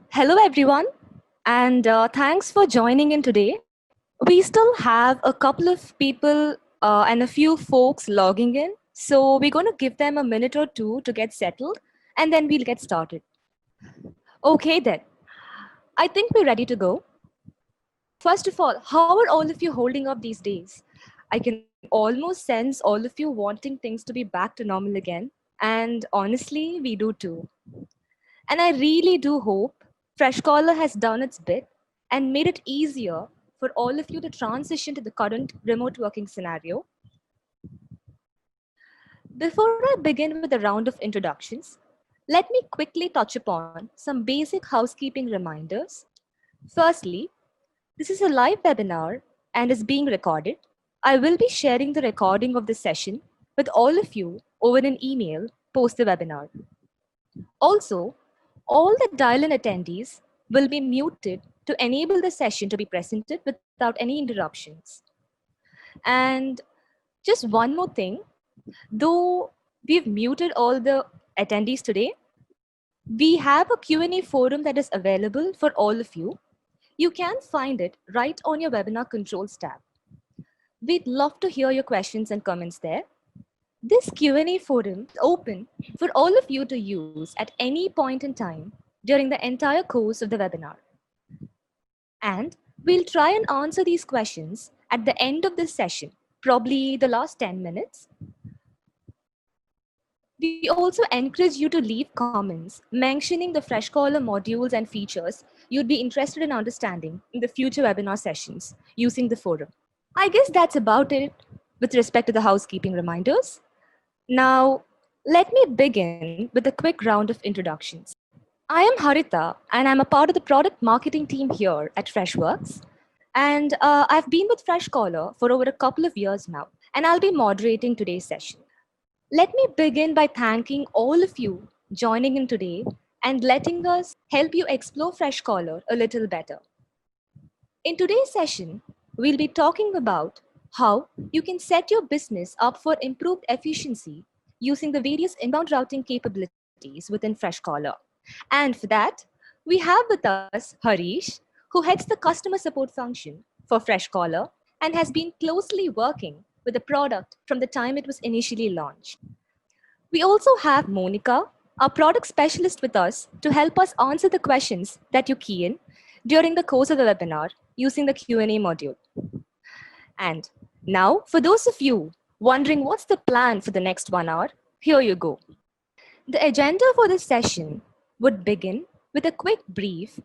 Hello, everyone, and thanks for joining in today. We still have a couple of people and a few folks logging in, so we're going to give them a minute or two to get settled, and then we'll get started. Okay, then. I think we're ready to go. First of all, how are all of you holding up these days? I can almost sense all of you wanting things to be back to normal again, and honestly, we do too. And I really do hope Freshcaller has done its bit and made it easier for all of you to transition to the current remote working scenario. Before I begin with a round of introductions, let me quickly touch upon some basic housekeeping reminders. Firstly, this is a live webinar and is being recorded. I will be sharing the recording of this session with all of you over an email post the webinar. Also, all the dial-in attendees will be muted to enable the session to be presented without any interruptions. And just one more thing, though we've muted all the attendees today, we have a Q&A forum that is available for all of you. You can find it right on your webinar controls tab. We'd love to hear your questions and comments there. This Q&A forum is open for all of you to use at any point in time during the entire course of the webinar. And we'll try and answer these questions at the end of this session, probably the last 10 minutes. We also encourage you to leave comments mentioning the Freshcaller modules and features you'd be interested in understanding in the future webinar sessions using the forum. I guess that's about it with respect to the housekeeping reminders. Now, let me begin with a quick round of introductions. I am Harita, and I'm a part of the product marketing team here at Freshworks. And I've been with Freshcaller for over a couple of years now, and I'll be moderating today's session. Let me begin by thanking all of you joining in today and letting us help you explore Freshcaller a little better. In today's session, we'll be talking about how you can set your business up for improved efficiency using the various inbound routing capabilities within Freshcaller. And for that, we have with us Harish, who heads the customer support function for Freshcaller and has been closely working with the product from the time it was initially launched. We also have Monica, our product specialist with us to help us answer the questions that you key in during the course of the webinar using the Q&A module. And now, for those of you wondering what's the plan for the next 1 hour, here you go. The agenda for this session would begin with a quick brief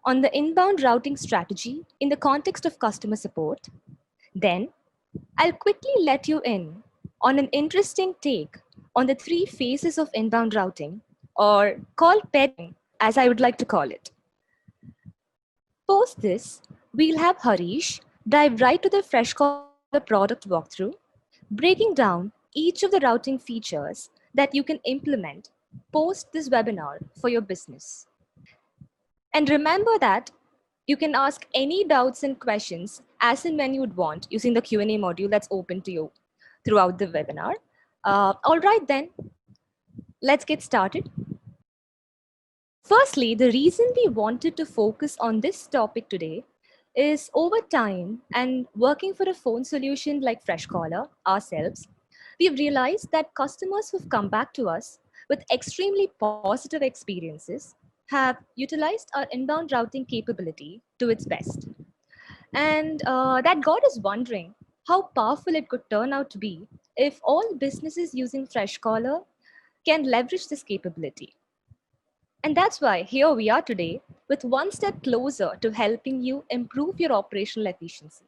on the inbound routing strategy in the context of customer support. Then, I'll quickly let you in on an interesting take on the three phases of inbound routing, or called pairing, as I would like to call it. Post this, we'll have Harish dive right to the Freshcaller product walkthrough, breaking down each of the routing features that you can implement post this webinar for your business. And remember that you can ask any doubts and questions as and when you'd want using the Q&A module that's open to you throughout the webinar. All right then, let's get started. Firstly, the reason we wanted to focus on this topic today is over time and working for a phone solution like Freshcaller ourselves, we've realized that customers who've come back to us with extremely positive experiences have utilized our inbound routing capability to its best. And that got us wondering how powerful it could turn out to be if all businesses using Freshcaller can leverage this capability. And that's why here we are today with one step closer to helping you improve your operational efficiency.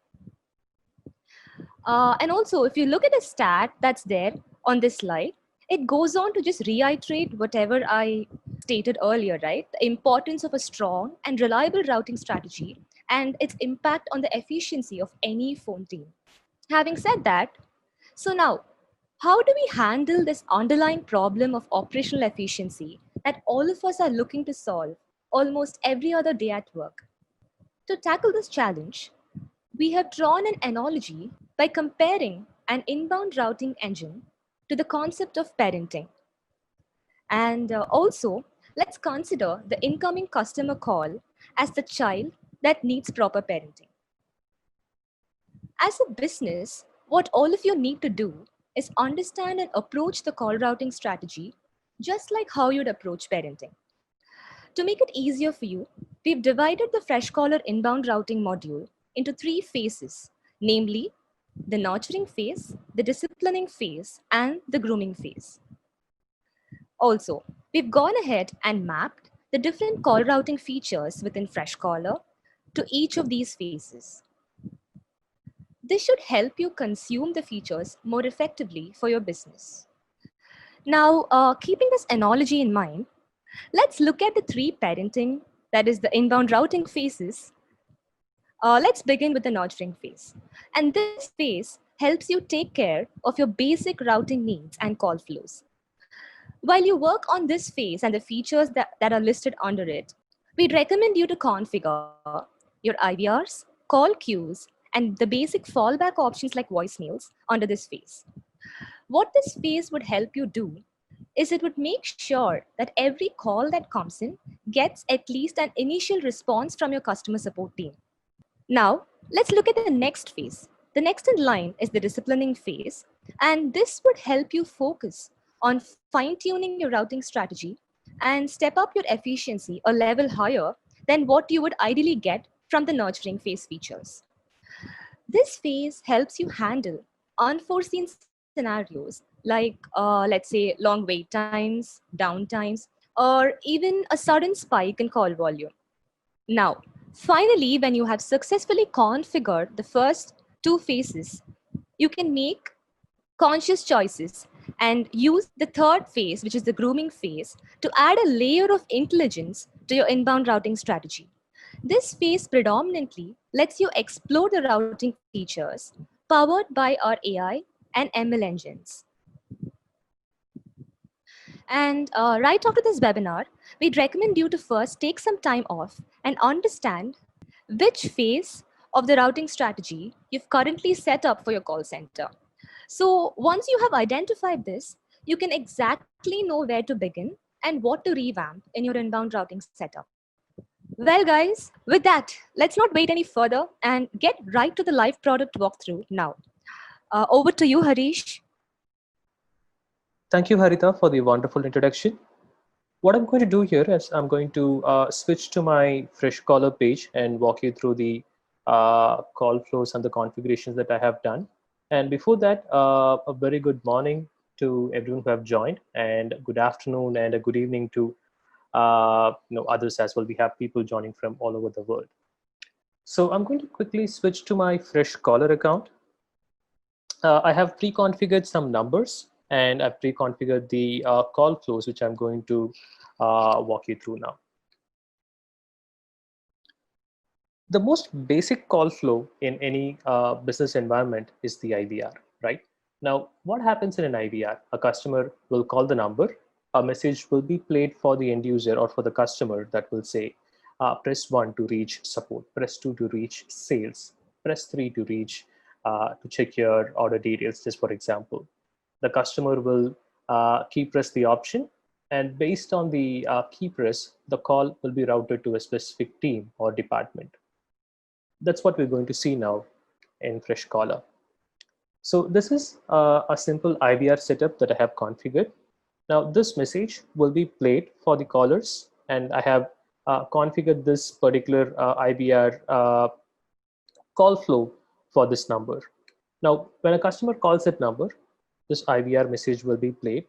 And also, if you look at the stat that's there on this slide, it goes on to just reiterate whatever I stated earlier, right? The importance of a strong and reliable routing strategy and its impact on the efficiency of any phone team. Having said that, so now, how do we handle this underlying problem of operational efficiency that all of us are looking to solve almost every other day at work? To tackle this challenge, we have drawn an analogy by comparing an inbound routing engine to the concept of parenting. And also, let's consider the incoming customer call as the child that needs proper parenting. As a business, what all of you need to do is understand and approach the call routing strategy just like how you'd approach parenting. To make it easier for you, we've divided the Freshcaller inbound routing module into three phases, namely the nurturing phase, the disciplining phase, and the grooming phase. Also, we've gone ahead and mapped the different call routing features within Freshcaller to each of these phases. This should help you consume the features more effectively for your business. Now, keeping this analogy in mind, let's look at the three parenting, that is the inbound routing phases. Let's begin with the nurturing phase. And this phase helps you take care of your basic routing needs and call flows. While you work on this phase and the features that are listed under it, we'd recommend you to configure your IVRs, call queues, and the basic fallback options like voicemails under this phase. What this phase would help you do is it would make sure that every call that comes in gets at least an initial response from your customer support team. Now, let's look at the next phase. The next in line is the disciplining phase, and this would help you focus on fine-tuning your routing strategy and step up your efficiency a level higher than what you would ideally get from the nurturing phase features. This phase helps you handle unforeseen scenarios like, let's say, long wait times, downtimes, or even a sudden spike in call volume. Now, finally, when you have successfully configured the first two phases, you can make conscious choices and use the third phase, which is the grooming phase, to add a layer of intelligence to your inbound routing strategy. This phase predominantly lets you explore the routing features powered by our AI and ML engines. And right after this webinar, we'd recommend you to first take some time off and understand which phase of the routing strategy you've currently set up for your call center. So once you have identified this, you can exactly know where to begin and what to revamp in your inbound routing setup. Well, guys, with that, let's not wait any further and get right to the live product walkthrough now. Over to you, Harish. Thank you, Harita, for the wonderful introduction. What I'm going to do here is I'm going to switch to my Freshcaller page and walk you through the call flows and the configurations that I have done. And before that, a very good morning to everyone who have joined, and good afternoon and a good evening to others as well. We have people joining from all over the world. So I'm going to quickly switch to my Freshcaller account. I have pre-configured some numbers, and I've pre-configured the call flows, which I'm going to walk you through now. The most basic call flow in any business environment is the IVR, right? Now, what happens in an IVR? A customer will call the number, a message will be played for the end user or for the customer that will say, press 1 to reach support, press 2 to reach sales, press 3 to reach to check your order details, just for example. The customer will key press the option, and based on the key press, the call will be routed to a specific team or department. That's what we're going to see now in Freshcaller. So this is a simple IVR setup that I have configured. Now this message will be played for the callers, and I have configured this particular IVR call flow for this number. Now, when a customer calls that number, this IVR message will be played,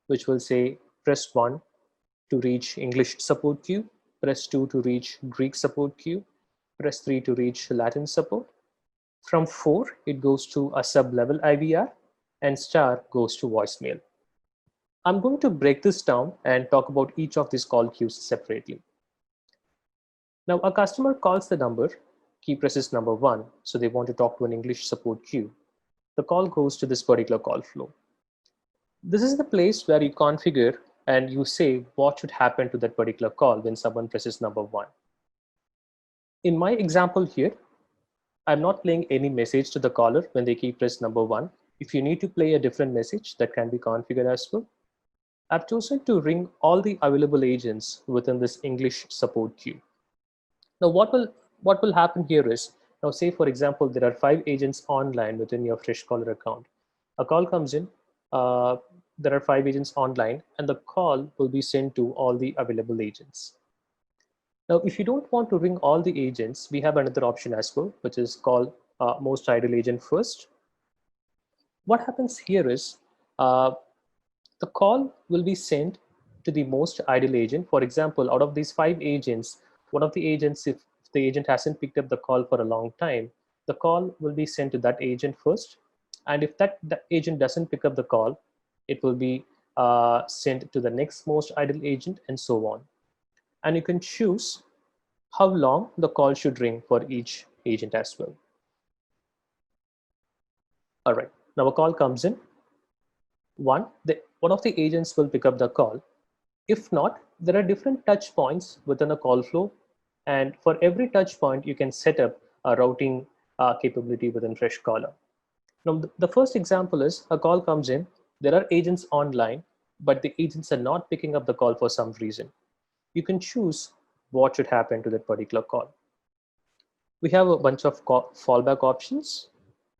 which will say, press 1 to reach English support queue, press 2 to reach Greek support queue, press 3 to reach Latin support. From 4, it goes to a sub-level IVR, and star goes to voicemail. I'm going to break this down and talk about each of these call queues separately. Now, a customer calls the number, key presses number 1, so they want to talk to an English support queue. The call goes to this particular call flow. This is the place where you configure and you say what should happen to that particular call when someone presses number 1. In my example here, I'm not playing any message to the caller when they key press number 1. If you need to play a different message, that can be configured as well. I've chosen to ring all the available agents within this English support queue. Now, what will happen here is, now say for example, there are 5 agents online within your Freshcaller account. A call comes in, uh, there are 5 agents online, and the call will be sent to all the available agents. Now, if you don't want to ring all the agents, we have another option as well, which is called most idle agent first. What happens here is uh, the call will be sent to the most idle agent. For example, out of these 5 agents, one of the agents, if the agent hasn't picked up the call for a long time, the call will be sent to that agent first. And if that agent doesn't pick up the call, it will be sent to the next most idle agent, and so on. And you can choose how long the call should ring for each agent as well. All right, now a call comes in. One of the agents will pick up the call. If not, there are different touch points within a call flow. And for every touch point, you can set up a routing capability within Freshcaller. Now, the first example is a call comes in, there are agents online, but the agents are not picking up the call for some reason. You can choose what should happen to that particular call. We have a bunch of fallback options.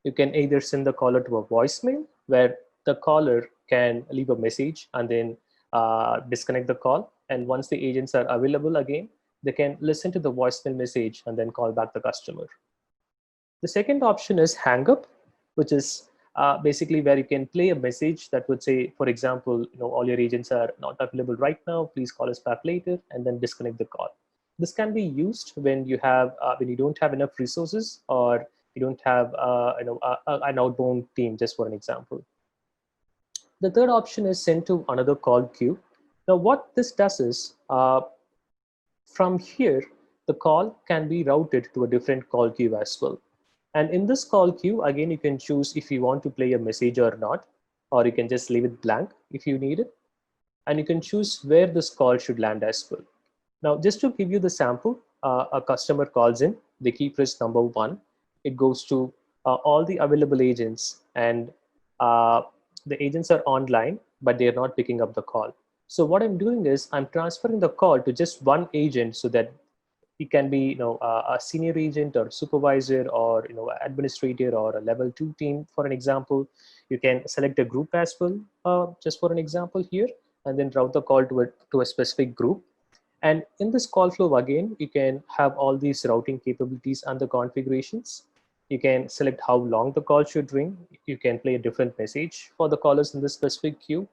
You can either send the caller to a voicemail where the caller can leave a message and then disconnect the call. And once the agents are available again, they can listen to the voicemail message and then call back the customer. The second option is hang up, which is basically where you can play a message that would say, for example, all your agents are not available right now. Please call us back later, and then disconnect the call. This can be used when you don't have enough resources, or you don't have an outbound team, just for an example. The third option is send to another call queue. Now, what this does is from here, the call can be routed to a different call queue as well. And in this call queue, again, you can choose if you want to play a message or not, or you can just leave it blank if you need it. And you can choose where this call should land as well. Now, just to give you the sample, a customer calls in, the key press number 1, it goes to all the available agents, and uh, the agents are online, but they are not picking up the call. So what I'm doing is I'm transferring the call to just one agent so that it can be a senior agent or supervisor or administrator or a level 2 team, for an example. You can select a group as well, just for an example here, and then route the call to a specific group. And in this call flow, again, you can have all these routing capabilities and the configurations. You can select how long the call should ring. You can play a different message for the callers in this specific queue.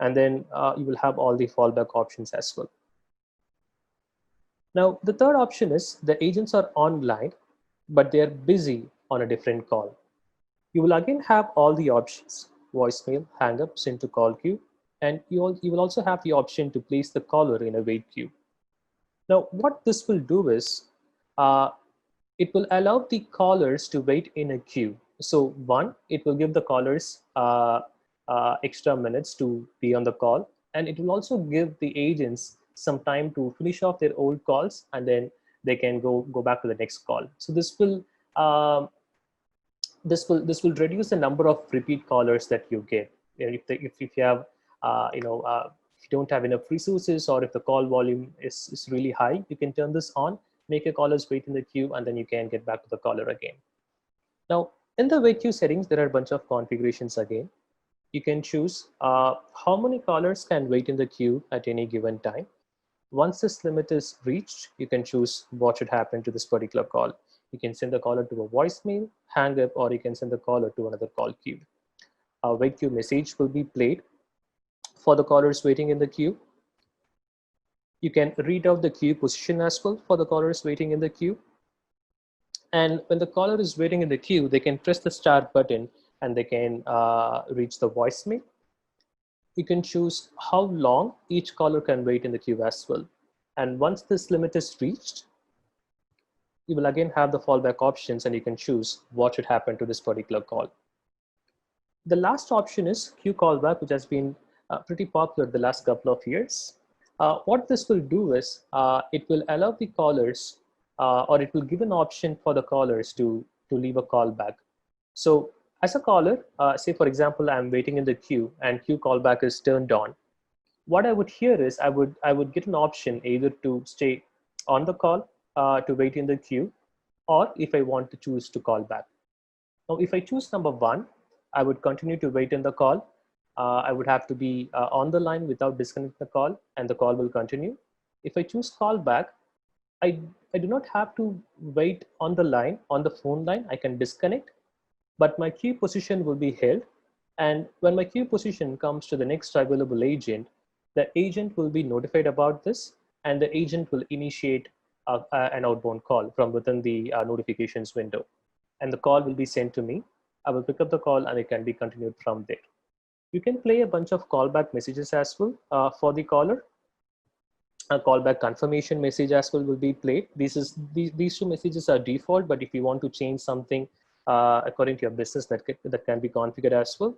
And then you will have all the fallback options as well. Now, the third option is the agents are online, but they're busy on a different call. You will again have all the options: voicemail, hang up, send to call queue, and you will also have the option to place the caller in a wait queue. Now, what this will do is uh, it will allow the callers to wait in a queue. So one, it will give the callers extra minutes to be on the call, and it will also give the agents some time to finish off their old calls, and then they can go back to the next call. So um, this will reduce the number of repeat callers that you get. If you have if you don't have enough resources, or if the call volume is really high, you can turn this on, make your callers wait in the queue, and then you can get back to the caller again. Now, in the wait queue settings, there are a bunch of configurations again. You can choose how many callers can wait in the queue at any given time. Once this limit is reached, you can choose what should happen to this particular call. You can send the caller to a voicemail, hang up, or you can send the caller to another call queue. A wait queue message will be played for the callers waiting in the queue. You can read out the queue position as well for the callers waiting in the queue. And when the caller is waiting in the queue, they can press the start button and they can reach the voicemail. You can choose how long each caller can wait in the queue as well. And once this limit is reached, you will again have the fallback options, and you can choose what should happen to this particular call. The last option is queue callback, which has been pretty popular the last couple of years. What this will do is it will allow the callers, or it will give an option for the callers to leave a call back. So as a caller, say for example, I'm waiting in the queue and queue callback is turned on. what I would hear is I would get an option either to stay on the call, to wait in the queue, or if I want to choose to call back. Now, if I choose number one, I would continue to wait in the call. I would have to be on the line without disconnecting the call, and the call will continue. If I choose call back, I, I do not have to wait on the line, on the phone line. I can disconnect, but my queue position will be held. And when my queue position comes to the next available agent, the agent will be notified about this, and the agent will initiate an outbound call from within the notifications window. And the call will be sent to me. I will pick up the call and it can be continued from there. You can play a bunch of callback messages as well for the caller. A callback confirmation message as well will be played. These two messages are default, but if you want to change something according to your business, that can be configured as well.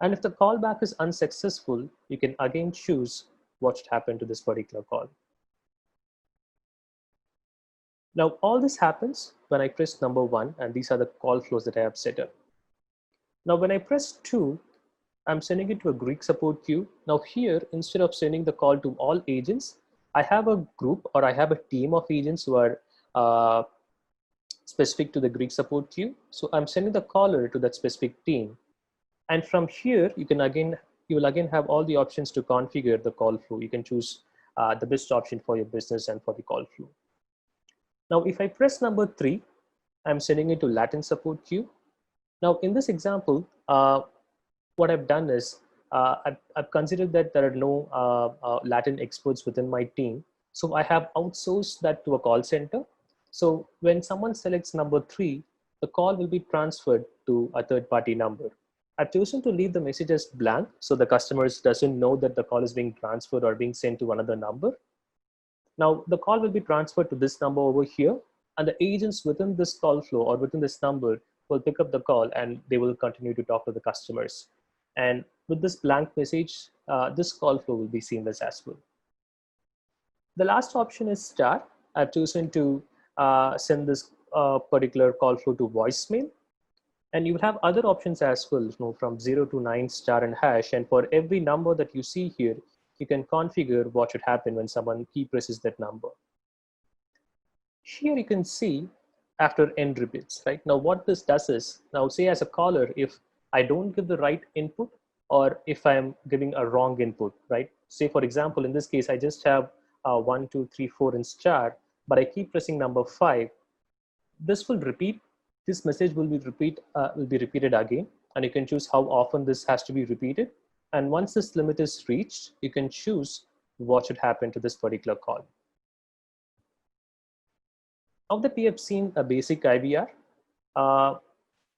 And if the callback is unsuccessful, you can again choose what should happen to this particular call. Now, all this happens when I press number one, and these are the call flows that I have set up. Now, when I press 2, I'm sending it to a Greek support queue. Now here, instead of sending the call to all agents, I have a group, or I have a team of agents who are specific to the Greek support queue. So I'm sending the caller to that specific team. And from here, you will again have all the options to configure the call flow. You can choose the best option for your business and for the call flow. Now, if I press number 3, I'm sending it to Latin support queue. Now, in this example, what I've done is I've considered that there are no Latin experts within my team. So I have outsourced that to a call center. So when someone selects number 3, the call will be transferred to a third-party number. I've chosen to leave the message as blank so the customer doesn't know that the call is being transferred or being sent to another number. Now the call will be transferred to this number over here, and the agents within this call flow or within this number will pick up the call and they will continue to talk to the customers. And with this blank message, this call flow will be seamless as well. The last option is star. I've chosen to send this particular call flow to voicemail. And you will have other options as well, from 0 to 9 star and hash. And for every number that you see here, you can configure what should happen when someone key presses that number. Here you can see after n repeats, right? Now what this does is, now say as a caller, if I don't give the right input, or if I'm giving a wrong input, right? Say for example, in this case, I just have 1, 2, 3, 4 in star, but I keep pressing number 5. This will repeat. This message will be repeated again, and you can choose how often this has to be repeated. And once this limit is reached, you can choose what should happen to this particular call. Now that we have seen a basic IVR,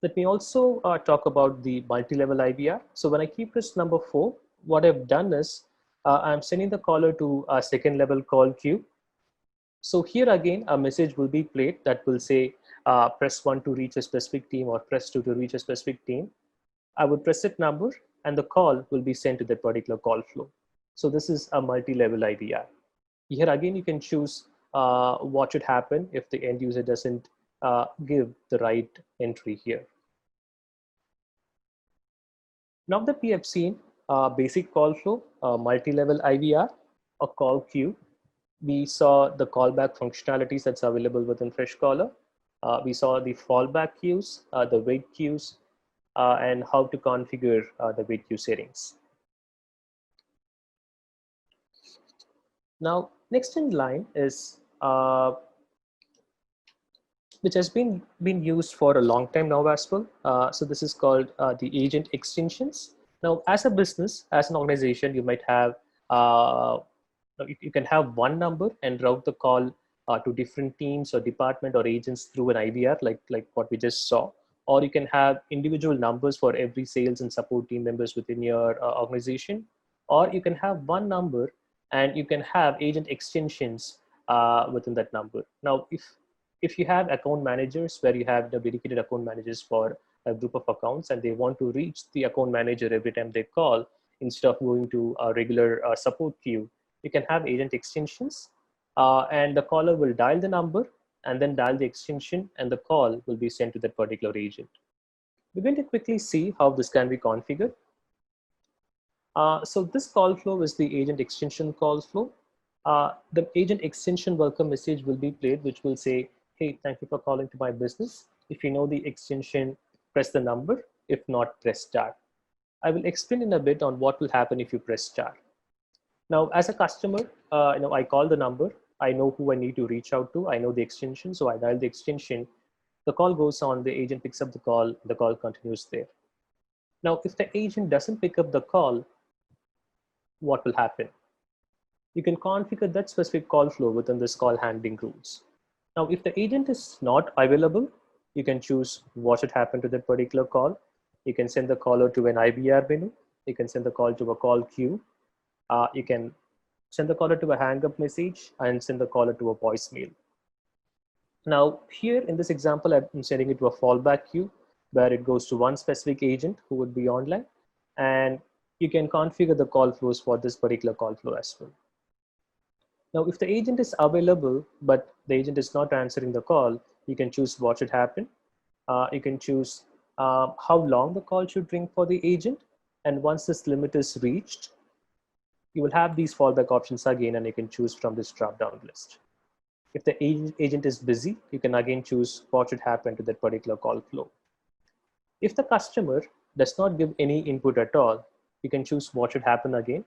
let me also talk about the multi-level IVR. So when I keep press number 4, what I've done is I'm sending the caller to a second level call queue. So here again, a message will be played that will say, press 1 to reach a specific team, or press 2 to reach a specific team. I would press that number and the call will be sent to that particular call flow. So this is a multi-level IVR. Here again, you can choose what should happen if the end user doesn't give the right entry here. Now that we have seen basic call flow, multi-level IVR, a call queue, we saw the callback functionalities that's available within Freshcaller. We saw the fallback queues, the wait queues, and how to configure the wait queue settings. Now, next in line is which has been used for a long time now as well. So this is called the agent extensions. Now, as a business, as an organization, you might have you can have one number and route the call to different teams or department or agents through an IVR, like what we just saw. Or you can have individual numbers for every sales and support team members within your organization. Or you can have one number and you can have agent extensions within that number. Now, if you have account managers where you have the dedicated account managers for a group of accounts and they want to reach the account manager every time they call, instead of going to a regular support queue, you can have agent extensions, and the caller will dial the number and then dial the extension, and the call will be sent to that particular agent. We're going to quickly see how this can be configured. So this call flow is the agent extension call flow. The agent extension welcome message will be played, which will say, hey, thank you for calling to my business. If you know the extension, press the number. If not, press star. I will explain in a bit on what will happen if you press star. Now, as a customer, I call the number. I know who I need to reach out to. I know the extension, so I dial the extension. The call goes on. The agent picks up the call. The call continues there. Now, if the agent doesn't pick up the call, what will happen? You can configure that specific call flow within this call handling rules. Now, if the agent is not available, you can choose what should happen to that particular call. You can send the caller to an IVR menu. You can send the call to a call queue. You can send the caller to a hang up message and send the caller to a voicemail. Now, here in this example, I'm sending it to a fallback queue where it goes to one specific agent who would be online. And you can configure the call flows for this particular call flow as well. Now, if the agent is available, but the agent is not answering the call, you can choose what should happen. You can choose how long the call should ring for the agent. And once this limit is reached, you will have these fallback options again, and you can choose from this drop-down list. If the agent is busy, you can again choose what should happen to that particular call flow. If the customer does not give any input at all, you can choose what should happen again.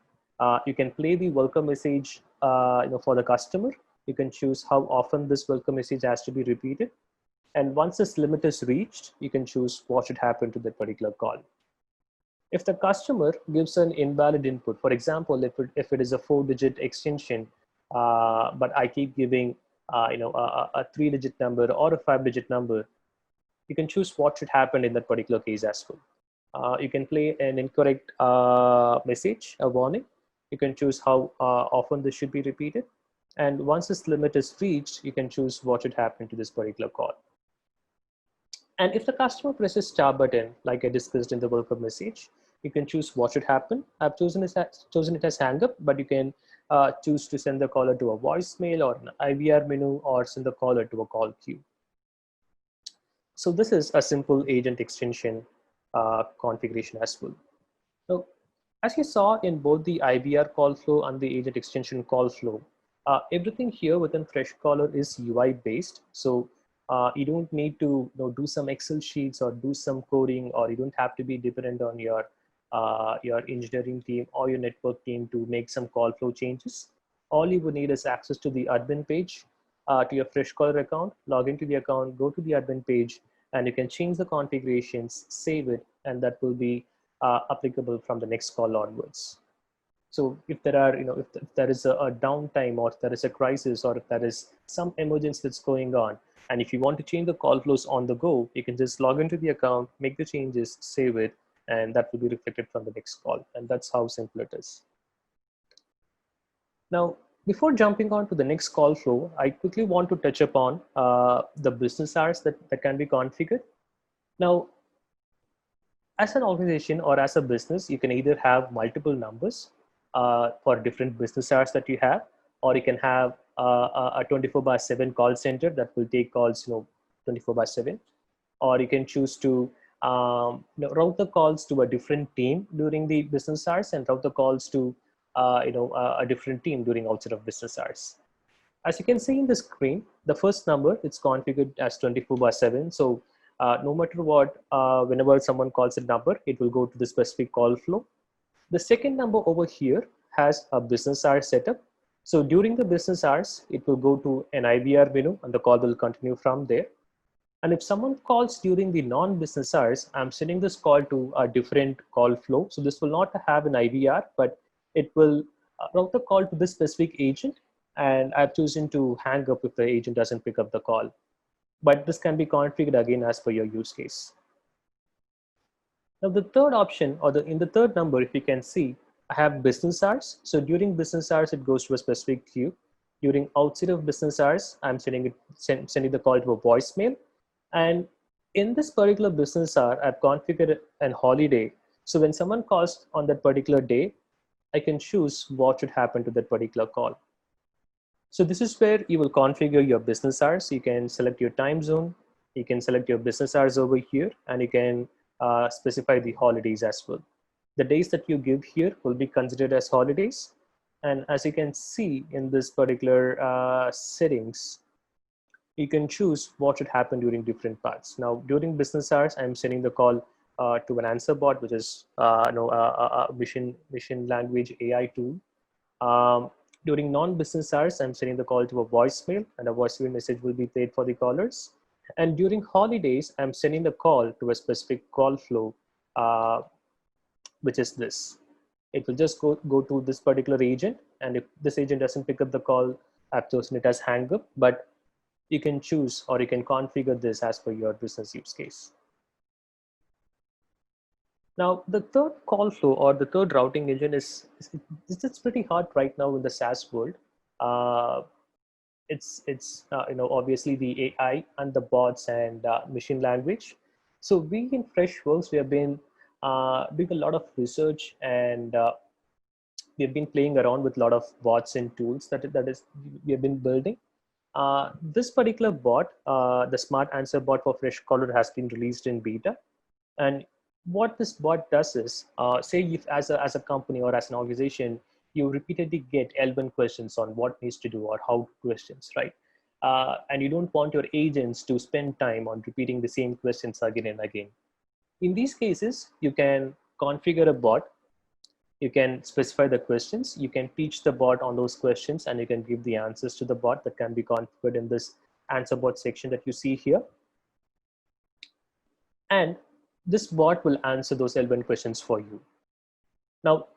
You can play the welcome message for the customer. You can choose how often this welcome message has to be repeated. And once this limit is reached, you can choose what should happen to that particular call. If the customer gives an invalid input, for example, if it is a 4-digit extension, but I keep giving a 3-digit number or a 5-digit number, you can choose what should happen in that particular case as well. You can play an incorrect message, a warning. You can choose how often this should be repeated. And once this limit is reached, you can choose what should happen to this particular call. And if the customer presses star button, like I discussed in the welcome message, you can choose what should happen. I've chosen it as hang up, but you can choose to send the caller to a voicemail or an IVR menu, or send the caller to a call queue. So this is a simple agent extension configuration as well. So as you saw in both the IVR call flow and the agent extension call flow, everything here within Freshcaller is UI based. So you don't need to do some Excel sheets or do some coding, or you don't have to be dependent on your engineering team or your network team to make some call flow changes. All you would need is access to the admin page, to your Freshcaller account, log into the account, go to the admin page, and you can change the configurations, save it, and that will be applicable from the next call onwards. So if there are, if there is a downtime, or if there is a crisis, or if there is some emergency that's going on, and if you want to change the call flows on the go, you can just log into the account, make the changes, save it, and that will be reflected from the next call. And that's how simple it is. Now, before jumping on to the next call flow, I quickly want to touch upon the business hours that can be configured. Now, as an organization or as a business, you can either have multiple numbers for different business hours that you have, or you can have a 24/7 call center that will take calls 24/7, or you can choose to route the calls to a different team during the business hours and route the calls to a different team during outside of business hours. As you can see in the screen, the first number, it's configured as 24/7. So no matter what, whenever someone calls a number, it will go to the specific call flow. The second number over here has a business hour setup. So during the business hours, it will go to an IVR menu and the call will continue from there. And if someone calls during the non-business hours, I'm sending this call to a different call flow. So this will not have an IVR, but it will route the call to this specific agent. And I've chosen to hang up if the agent doesn't pick up the call. But this can be configured again as per your use case. Now the third option, or in the third number, if you can see, I have business hours. So during business hours, it goes to a specific queue. During outside of business hours, I'm sending the call to a voicemail. And in this particular business hour, I've configured an holiday. So when someone calls on that particular day, I can choose what should happen to that particular call. So this is where you will configure your business hours. You can select your time zone. You can select your business hours over here, and you can specify the holidays as well. The days that you give here will be considered as holidays. And as you can see in this particular settings, you can choose what should happen during different parts. Now, during business hours, I'm sending the call to an answer bot, which is a mission language AI tool. During non-business hours, I'm sending the call to a voicemail, and a voicemail message will be played for the callers. And during holidays, I'm sending the call to a specific call flow, uh, which is this. It will just go to this particular agent, and if this agent doesn't pick up the call, I've chosen it as hang up, but you can choose or you can configure this as per your business use case. Now, the third call flow or the third routing engine it's pretty hard right now in the SaaS world. Uh, it's obviously the AI and the bots and machine language. So we in Freshworks, we have been doing a lot of research, and we've been playing around with a lot of bots and tools that is we have been building. This particular bot, the Smart Answer bot for Freshcaller, has been released in beta. And what this bot does is, say if as a company or as an organization, you repeatedly get L1 questions on what needs to do or how questions, right? And you don't want your agents to spend time on repeating the same questions again and again. In these cases, you can configure a bot, you can specify the questions, you can teach the bot on those questions, and you can give the answers to the bot that can be configured in this answer bot section that you see here. And this bot will answer those L1 questions for you. Now,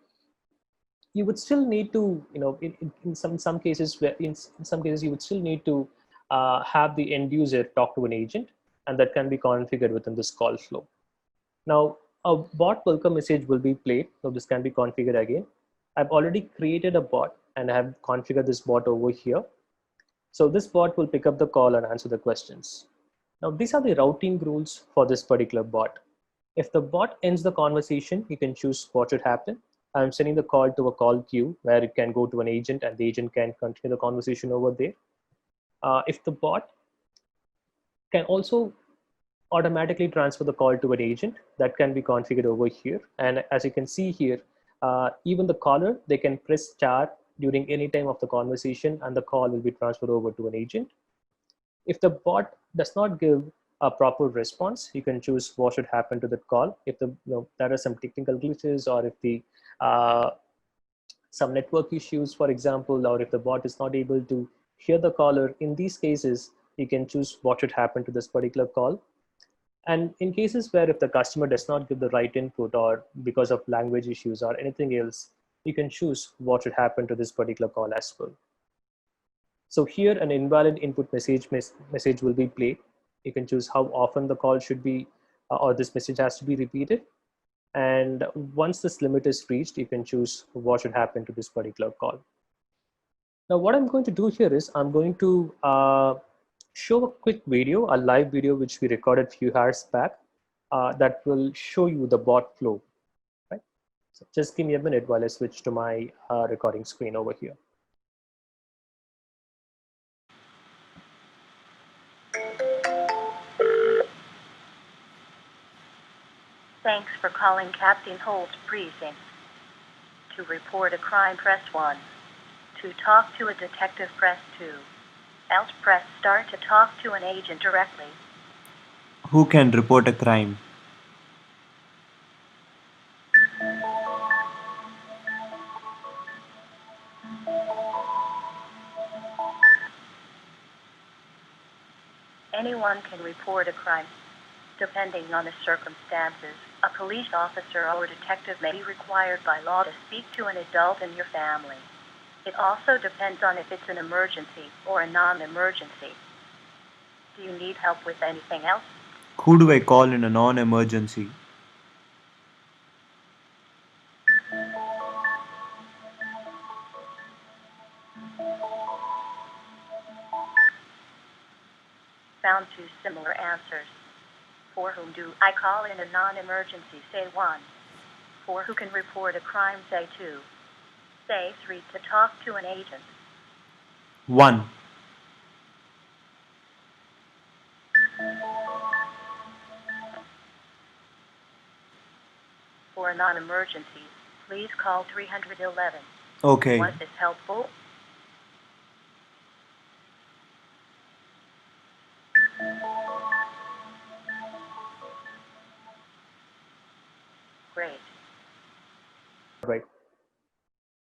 you would still need to, in some cases, where in some cases you would still need to have the end user talk to an agent, and that can be configured within this call flow. Now, a bot welcome message will be played, so this can be configured again. I've already created a bot and I have configured this bot over here. So this bot will pick up the call and answer the questions. Now, these are the routing rules for this particular bot. If the bot ends the conversation, you can choose what should happen. I'm sending the call to a call queue where it can go to an agent and the agent can continue the conversation over there. If the bot can also automatically transfer the call to an agent, that can be configured over here. And as you can see here, even the caller, they can press star during any time of the conversation and the call will be transferred over to an agent. If the bot does not give a proper response, you can choose what should happen to that call. If there are some technical glitches, or if the some network issues, for example, or if the bot is not able to hear the caller, in these cases, you can choose what should happen to this particular call. And in cases where if the customer does not give the right input or because of language issues or anything else, you can choose what should happen to this particular call as well. So here an invalid input message will be played. You can choose how often the call should be or this message has to be repeated. And once this limit is reached, you can choose what should happen to this particular call. Now what I'm going to do here is I'm going to show a quick video, a live video which we recorded a few hours back that will show you the bot flow. Right? So just give me a minute while I switch to my recording screen over here. Thanks for calling Captain Holt's precinct. To report a crime, press 1. To talk to a detective, press 2. Else press star to talk to an agent directly. Who can report a crime? Anyone can report a crime. Depending on the circumstances, a police officer or detective may be required by law to speak to an adult in your family. It also depends on if it's an emergency or a non-emergency. Do you need help with anything else? Who do I call in a non-emergency? Found 2 similar answers. For whom do I call in a non-emergency, say 1. For who can report a crime, say 2. Say 3 to talk to an agent. 1. For a non-emergencies, please call 311. Okay. Was this helpful? Great. Right.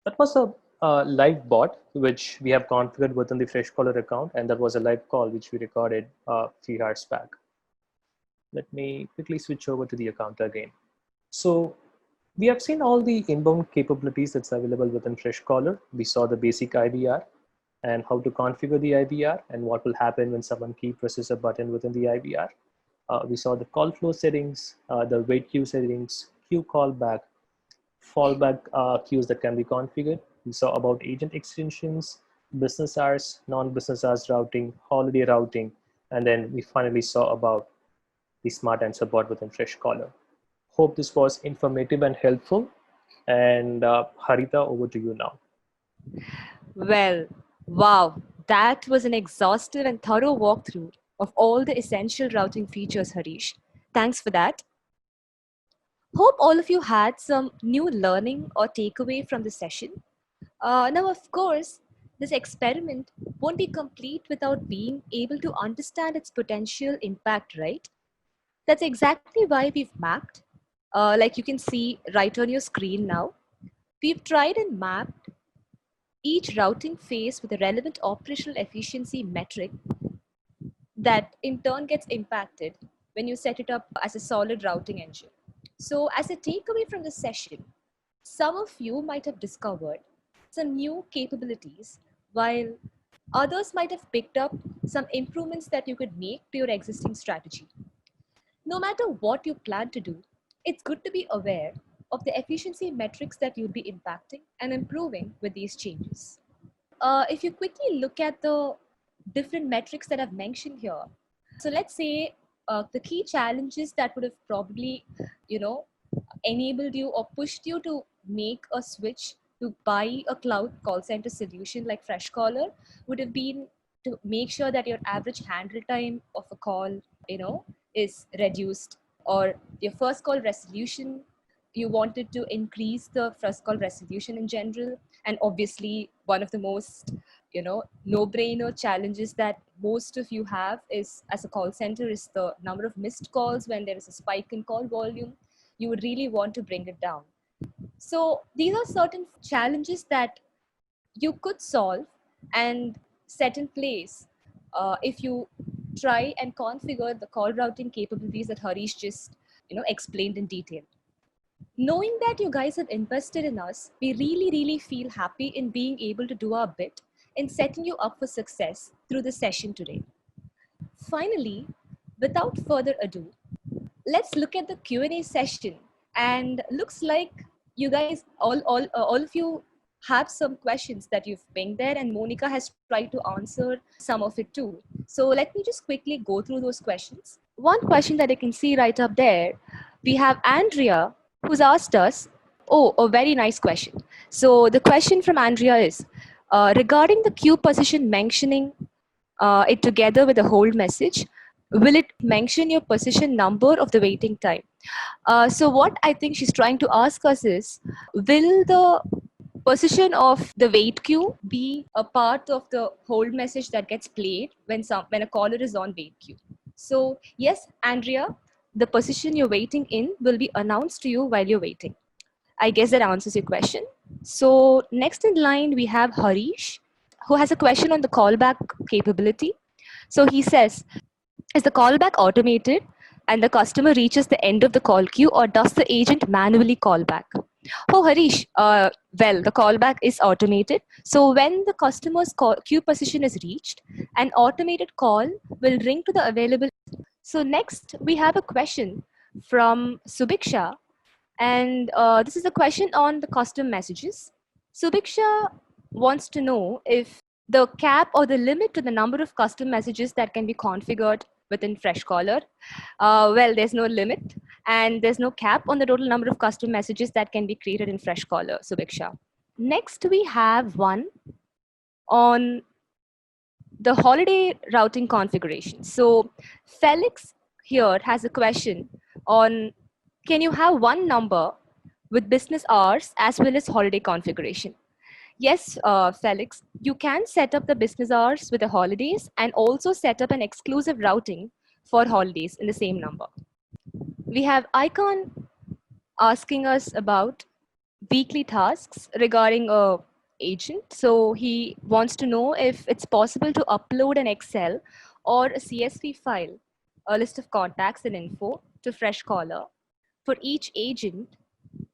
That was a live bot which we have configured within the Freshcaller account, and that was a live call which we recorded a few hours back. Let me quickly switch over to the account again. So we have seen all the inbound capabilities that's available within Freshcaller. We saw the basic IVR and how to configure the IVR and what will happen when someone key presses a button within the IVR. We saw the call flow settings, the wait queue settings, queue callback, fallback queues that can be configured. We saw about agent extensions, business hours, non-business hours routing, holiday routing, and then we finally saw about the smart answer bot within Freshcaller. Hope this was informative and helpful. And Harita, over to you now. Well, wow, that was an exhaustive and thorough walkthrough of all the essential routing features, Harish. Thanks for that. Hope all of you had some new learning or takeaway from the session. Now, of course, this experiment won't be complete without being able to understand its potential impact, right? That's exactly why we've mapped, like you can see right on your screen now. We've tried and mapped each routing phase with a relevant operational efficiency metric that in turn gets impacted when you set it up as a solid routing engine. So, as a takeaway from this session, some of you might have discovered some new capabilities, while others might have picked up some improvements that you could make to your existing strategy. No matter what you plan to do, it's good to be aware of the efficiency metrics that you'll be impacting and improving with these changes. If you quickly look at the different metrics that I've mentioned here, so let's say the key challenges that would have probably, you know, enabled you or pushed you to make a switch to buy a cloud call center solution like Freshcaller would have been to make sure that your average handle time of a call, is reduced, or your first call resolution, you wanted to increase the first call resolution in general. And obviously one of the most no-brainer challenges that most of you have is as a call center is the number of missed calls when there is a spike in call volume. You would really want to bring it down. So these are certain challenges that you could solve and set in place if you try and configure the call routing capabilities that Harish just explained in detail. Knowing that you guys have invested in us, we really feel happy in being able to do our bit in setting you up for success through the session today. Finally, without further ado, let's look at the Q&A session. And looks like you guys, all of you have some questions that you've pinged there, and Monica has tried to answer some of it too. So let me just quickly go through those questions. One question that I can see right up there, we have Andrea who's asked us, a very nice question. So the question from Andrea is, regarding the queue position mentioning it together with a hold message, will it mention your position number of the waiting time? So what I think she's trying to ask us is, will the position of the wait queue be a part of the hold message that gets played when a caller is on wait queue? So yes, Andrea, the position you're waiting in will be announced to you while you're waiting. I guess that answers your question. So next in line, we have Harish, who has a question on the callback capability. So he says, is the callback automated and the customer reaches the end of the call queue, or does the agent manually call back? Oh, Harish, well, the callback is automated. So when the customer's queue position is reached, an automated call will ring to the available. So next, we have a question from Subiksha. And this is a question on the custom messages. Subiksha wants to know if the cap or the limit to the number of custom messages that can be configured within Freshcaller. Well, there's no limit and there's no cap on the total number of custom messages that can be created in Freshcaller, Subiksha. Next, we have one on the holiday routing configuration. So Felix here has a question on, can you have one number with business hours as well as holiday configuration. Yes, Felix, you can set up the business hours with the holidays and also set up an exclusive routing for holidays in the same number. We have Icon asking us about weekly tasks regarding a agent. So he wants to know if it's possible to upload an Excel or a CSV file, a list of contacts and info to Freshcaller for each agent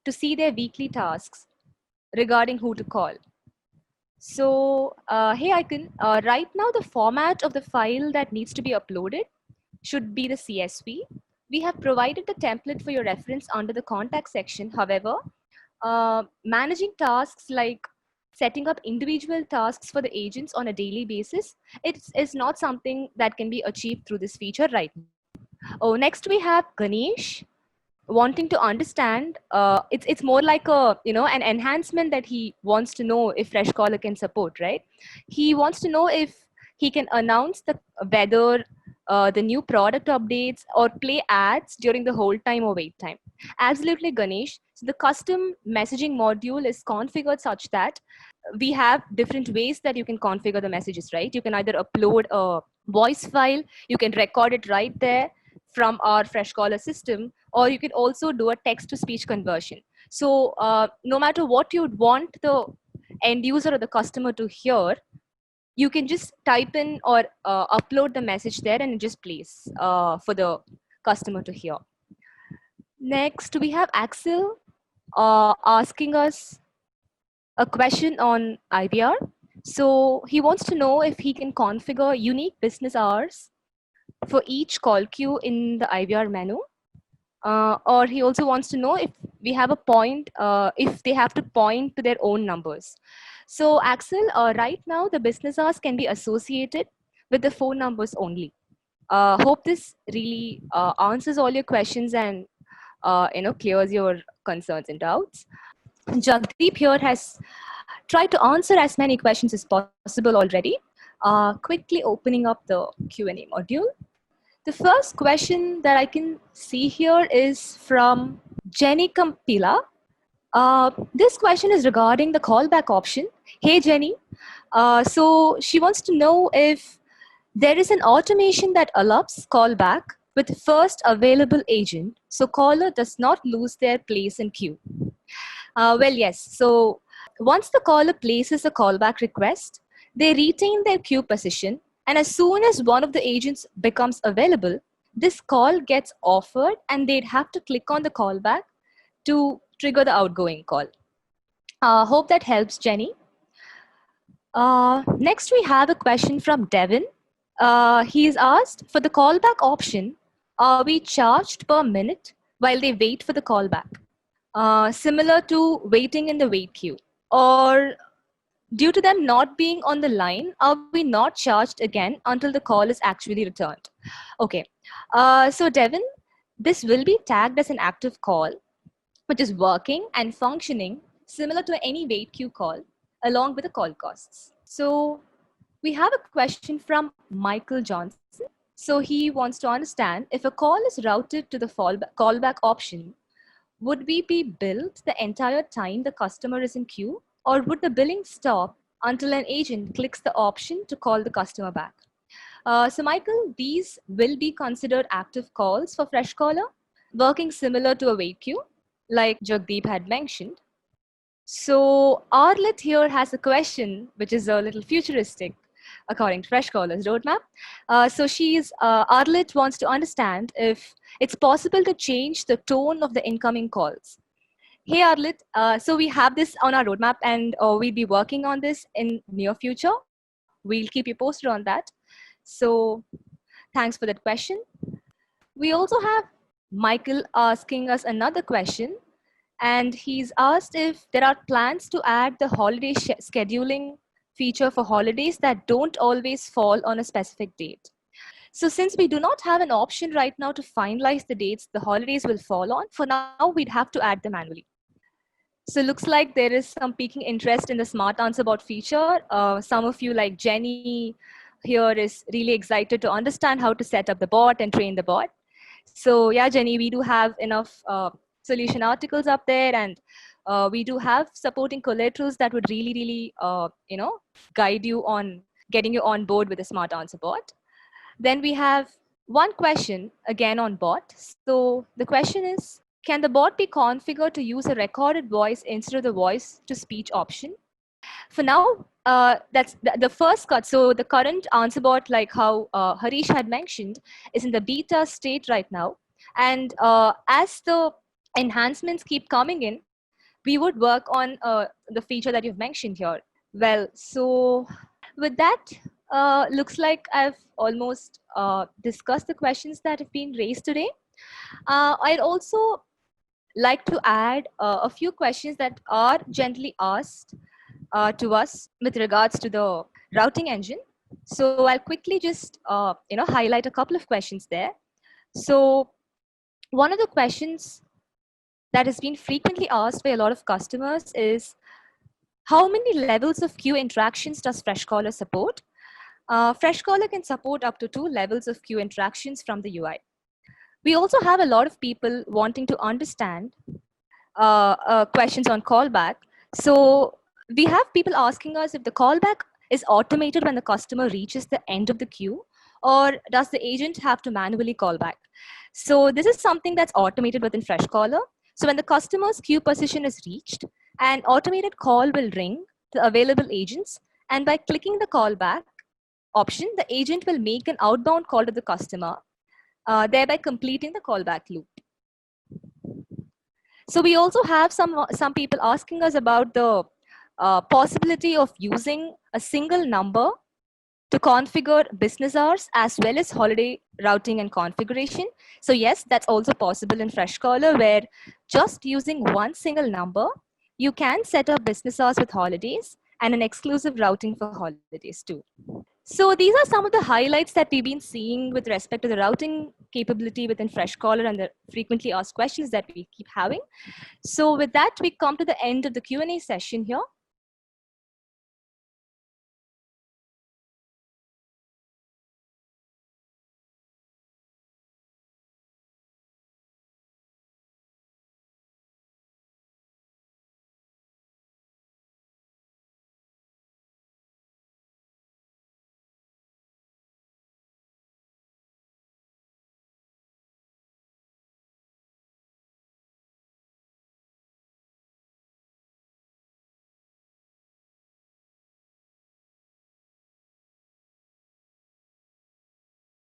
to see their weekly tasks regarding who to call. So, hey Icon, right now the format of the file that needs to be uploaded should be the CSV. We have provided the template for your reference under the contact section. However, managing tasks like setting up individual tasks for the agents on a daily basis, it's not something that can be achieved through this feature right now. Oh, next we have Ganesh wanting to understand. It's more like a an enhancement that he wants to know if Freshcaller can support, right? He wants to know if he can announce the whether the new product updates or play ads during the hold time or wait time. Absolutely, Ganesh. So the custom messaging module is configured such that we have different ways that you can configure the messages, right? You can either upload a voice file, you can record it right there from our Freshcaller system, or you can also do a text to speech conversion. So no matter what you'd want the end user or the customer to hear, you can just type in or upload the message there and it just plays for the customer to hear. Next, we have Axel asking us a question on IVR. So he wants to know if he can configure unique business hours for each call queue in the IVR menu. Or he also wants to know if we have a point, if they have to point to their own numbers. So Axel, right now the business hours can be associated with the phone numbers only. Hope this really answers all your questions and clears your concerns and doubts. Jagdeep here has tried to answer as many questions as possible already. Quickly opening up the Q&A module. The first question that I can see here is from Jenny Campila. This question is regarding the callback option. Hey, Jenny. So she wants to know if there is an automation that allows callback with first available agent, so caller does not lose their place in queue. Well, yes. So once the caller places a callback request, they retain their queue position, and as soon as one of the agents becomes available, this call gets offered and they'd have to click on the callback to trigger the outgoing call. Hope that helps, Jenny. Next, we have a question from Devin. He's asked, for the callback option, are we charged per minute while they wait for the callback? Similar to waiting in the wait queue? Or due to them not being on the line, are we not charged again until the call is actually returned? Okay, so Devin, this will be tagged as an active call, which is working and functioning similar to any wait queue call, along with the call costs. So we have a question from Michael Johnson. So he wants to understand, if a call is routed to the callback option, would we be billed the entire time the customer is in queue, or would the billing stop until an agent clicks the option to call the customer back? So Michael, these will be considered active calls for Freshcaller, working similar to a wait queue, like Jagdeep had mentioned. So Arlit here has a question, which is a little futuristic, according to Freshcaller's roadmap. So Arlit wants to understand if it's possible to change the tone of the incoming calls. Hey Arlit, so we have this on our roadmap and we'll be working on this in near future. We'll keep you posted on that. So thanks for that question. We also have Michael asking us another question, and he's asked if there are plans to add the holiday scheduling feature for holidays that don't always fall on a specific date. So since we do not have an option right now to finalize the dates the holidays will fall on, for now we'd have to add them manually. So it looks like there is some peaking interest in the Smart Answer Bot feature. Some of you, like Jenny here, is really excited to understand how to set up the bot and train the bot. So yeah, Jenny, we do have enough solution articles up there, and we do have supporting collaterals that would really guide you on getting you on board with the smart answer bot. Then we have one question again on bot. So the question is, can the bot be configured to use a recorded voice instead of the voice to speech option? For now, that's the first cut. So the current answer bot, like how Harish had mentioned, is in the beta state right now. And as the enhancements keep coming in, we would work on the feature that you've mentioned here. Well, so with that, looks like I've almost discussed the questions that have been raised today. I'd also like to add a few questions that are gently asked to us with regards to the routing engine. So I'll quickly just highlight a couple of questions there. So one of the questions that has been frequently asked by a lot of customers is, how many levels of queue interactions does Freshcaller support? Freshcaller can support up to 2 levels of queue interactions from the UI. We also have a lot of people wanting to understand questions on callback. So we have people asking us if the callback is automated when the customer reaches the end of the queue, or does the agent have to manually call back? So this is something that's automated within Freshcaller. So when the customer's queue position is reached, an automated call will ring the available agents, and by clicking the callback option, the agent will make an outbound call to the customer, thereby completing the callback loop. So we also have some people asking us about the possibility of using a single number to configure business hours as well as holiday routing and configuration. So yes, that's also possible in Freshcaller, where just using one single number, you can set up business hours with holidays and an exclusive routing for holidays too. So these are some of the highlights that we've been seeing with respect to the routing capability within Freshcaller and the frequently asked questions that we keep having. So with that, we come to the end of the Q&A session here.